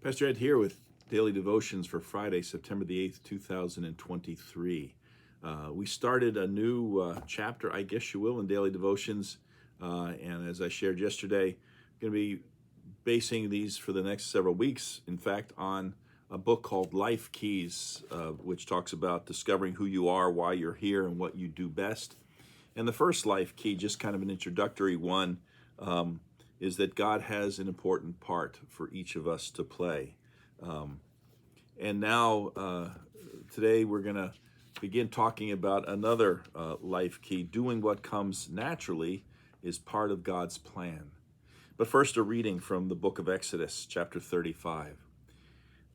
Pastor Ed here with Daily Devotions for Friday, September the 8th, 2023. We started a new chapter, I guess you will, in Daily Devotions. And as I shared yesterday, I'm going to be basing these for the next several weeks, in fact, on a book called Life Keys, which talks about discovering who you are, why you're here, and what you do best. And the first life key, just kind of an introductory one, is that God has an important part for each of us to play. And now, today we're going to begin talking about another life key. Doing what comes naturally is part of God's plan. But first, a reading from the book of Exodus, chapter 35.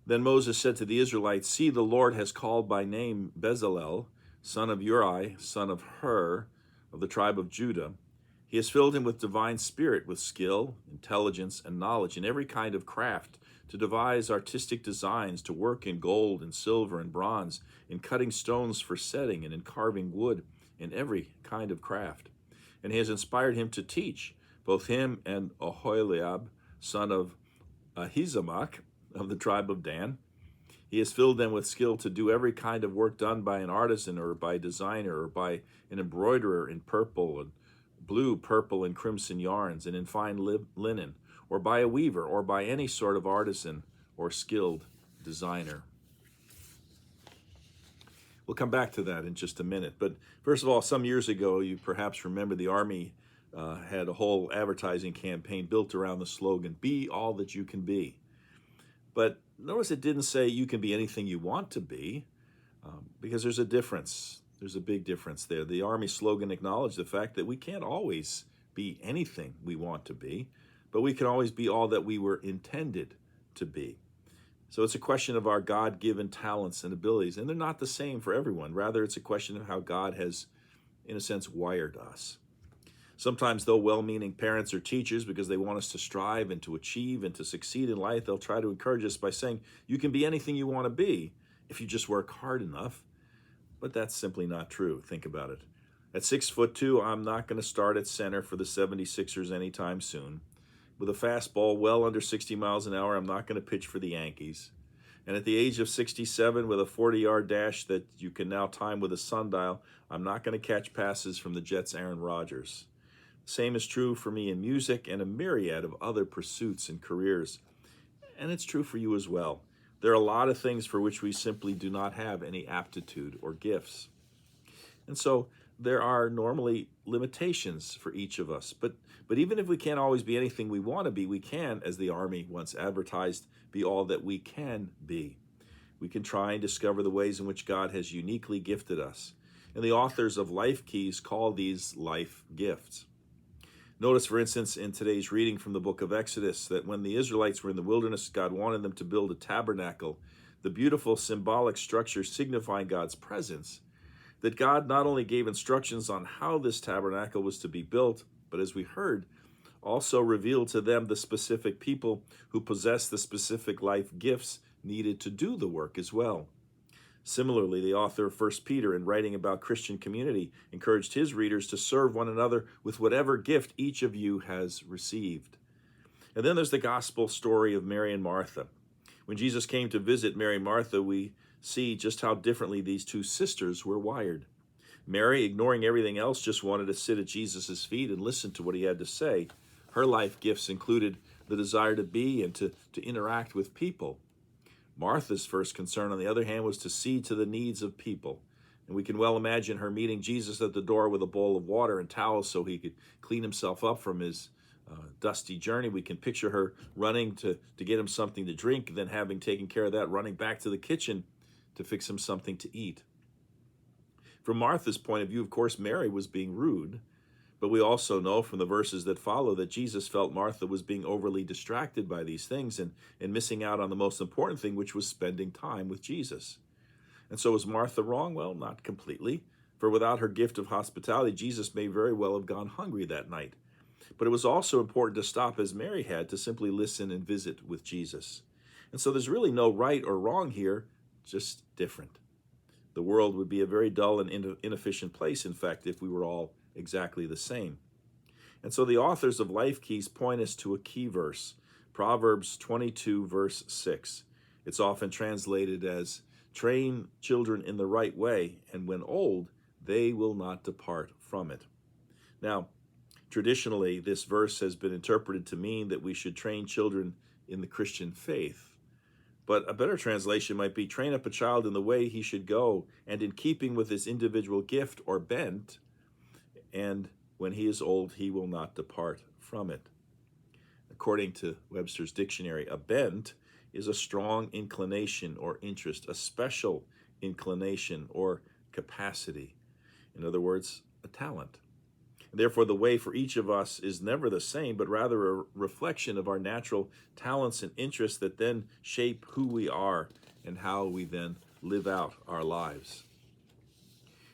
Then Moses said to the Israelites, "See, the Lord has called by name Bezalel, son of Uri, son of Hur, of the tribe of Judah. He has filled him with divine spirit, with skill, intelligence, and knowledge in every kind of craft, to devise artistic designs, to work in gold and silver and bronze, in cutting stones for setting, and in carving wood, in every kind of craft. And he has inspired him to teach, both him and Oholiab, son of Ahisamach, of the tribe of Dan. He has filled them with skill to do every kind of work done by an artisan, or by a designer, or by an embroiderer in purple and blue, purple, and crimson yarns, and in fine linen, or by a weaver, or by any sort of artisan or skilled designer." We'll come back to that in just a minute. But first of all, some years ago, you perhaps remember the Army had a whole advertising campaign built around the slogan, "Be all that you can be." But notice it didn't say you can be anything you want to be, because there's a difference. There's a big difference there. The Army slogan acknowledged the fact that we can't always be anything we want to be, but we can always be all that we were intended to be. So it's a question of our God-given talents and abilities, and they're not the same for everyone. Rather, it's a question of how God has, in a sense, wired us. Sometimes, though, well-meaning parents or teachers, because they want us to strive and to achieve and to succeed in life, they'll try to encourage us by saying, you can be anything you want to be if you just work hard enough. But that's simply not true. Think about it. At 6'2", I'm not going to start at center for the 76ers anytime soon. With a fastball well under 60 miles an hour, I'm not going to pitch for the Yankees. And at the age of 67, with a 40-yard dash that you can now time with a sundial, I'm not going to catch passes from the Jets' Aaron Rodgers. Same is true for me in music and a myriad of other pursuits and careers. And it's true for you as well. There are a lot of things for which we simply do not have any aptitude or gifts. And so there are normally limitations for each of us. But even if we can't always be anything we want to be, we can, as the Army once advertised, be all that we can be. We can try and discover the ways in which God has uniquely gifted us. And the authors of Life Keys call these life gifts. Notice, for instance, in today's reading from the book of Exodus, that when the Israelites were in the wilderness, God wanted them to build a tabernacle, the beautiful symbolic structure signifying God's presence, that God not only gave instructions on how this tabernacle was to be built, but as we heard, also revealed to them the specific people who possessed the specific life gifts needed to do the work as well. Similarly, the author of 1 Peter, in writing about Christian community, encouraged his readers to serve one another with whatever gift each of you has received. And then there's the gospel story of Mary and Martha. When Jesus came to visit Mary and Martha, we see just how differently these two sisters were wired. Mary, ignoring everything else, just wanted to sit at Jesus' feet and listen to what he had to say. Her life gifts included the desire to be and to interact with people. Martha's first concern, on the other hand, was to see to the needs of people. And we can well imagine her meeting Jesus at the door with a bowl of water and towels so he could clean himself up from his dusty journey. We can picture her running to get him something to drink, then having taken care of that, running back to the kitchen to fix him something to eat. From Martha's point of view, of course, Mary was being rude. But we also know from the verses that follow that Jesus felt Martha was being overly distracted by these things and missing out on the most important thing, which was spending time with Jesus. And so was Martha wrong? Well, not completely. For without her gift of hospitality, Jesus may very well have gone hungry that night. But it was also important to stop, as Mary had, to simply listen and visit with Jesus. And so there's really no right or wrong here, just different. The world would be a very dull and inefficient place, in fact, if we were all exactly the same. And so the authors of Life Keys point us to a key verse, Proverbs 22, verse 6. It's often translated as, "Train children in the right way, and when old, they will not depart from it." Now, traditionally, this verse has been interpreted to mean that we should train children in the Christian faith. But a better translation might be, train up a child in the way he should go, and in keeping with his individual gift or bent, and when he is old, he will not depart from it. According to Webster's dictionary, a bent is a strong inclination or interest, a special inclination or capacity. In other words, a talent. Therefore, the way for each of us is never the same, but rather a reflection of our natural talents and interests that then shape who we are and how we then live out our lives.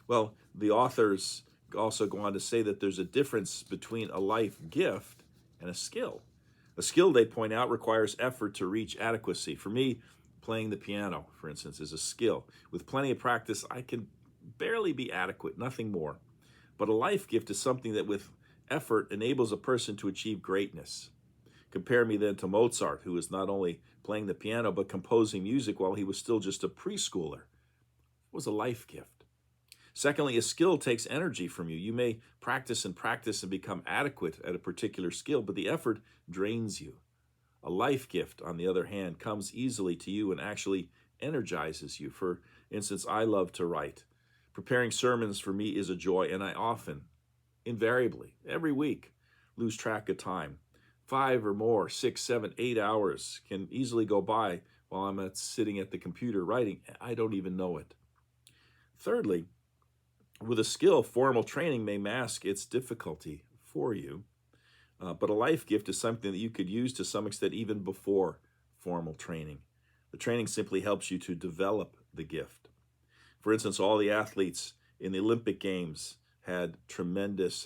Well, the authors also go on to say that there's a difference between a life gift and a skill. A skill, they point out, requires effort to reach adequacy. For me, playing the piano, for instance, is a skill. With plenty of practice, I can barely be adequate, nothing more. But a life gift is something that with effort enables a person to achieve greatness. Compare me then to Mozart, who was not only playing the piano, but composing music while he was still just a preschooler. It was a life gift. Secondly, a skill takes energy from you. You may practice and become adequate at a particular skill, but the effort drains you. A life gift, on the other hand, comes easily to you and actually energizes you. For instance, I love to write. Preparing sermons for me is a joy, and I often, invariably, every week, lose track of time. 5 or more, 6, 7, 8 hours can easily go by while I'm sitting at the computer writing. I don't even know it. Thirdly, with a skill, formal training may mask its difficulty for you, but a life gift is something that you could use to some extent even before formal training. The training simply helps you to develop the gift. For instance, all the athletes in the Olympic Games have tremendous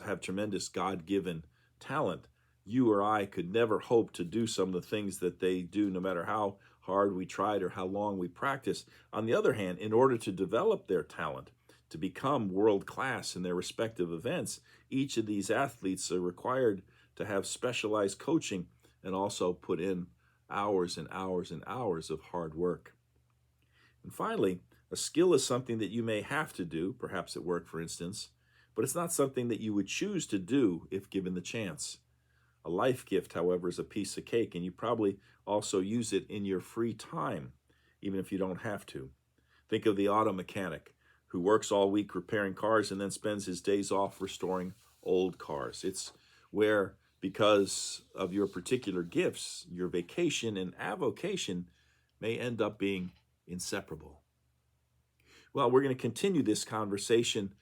God-given talent. You or I could never hope to do some of the things that they do, no matter how hard we tried or how long we practiced. On the other hand, in order to develop their talent, to become world-class in their respective events, each of these athletes are required to have specialized coaching and also put in hours and hours and hours of hard work. And finally, a skill is something that you may have to do, perhaps at work, for instance, but it's not something that you would choose to do if given the chance. A life gift, however, is a piece of cake, and you probably also use it in your free time, even if you don't have to. Think of the auto mechanic who works all week repairing cars and then spends his days off restoring old cars. It's where, because of your particular gifts, your vacation and avocation may end up being inseparable. Well, we're going to continue this conversation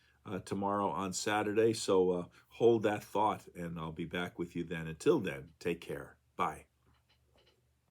tomorrow on Saturday, so hold that thought, and I'll be back with you then. Until then, take care. Bye.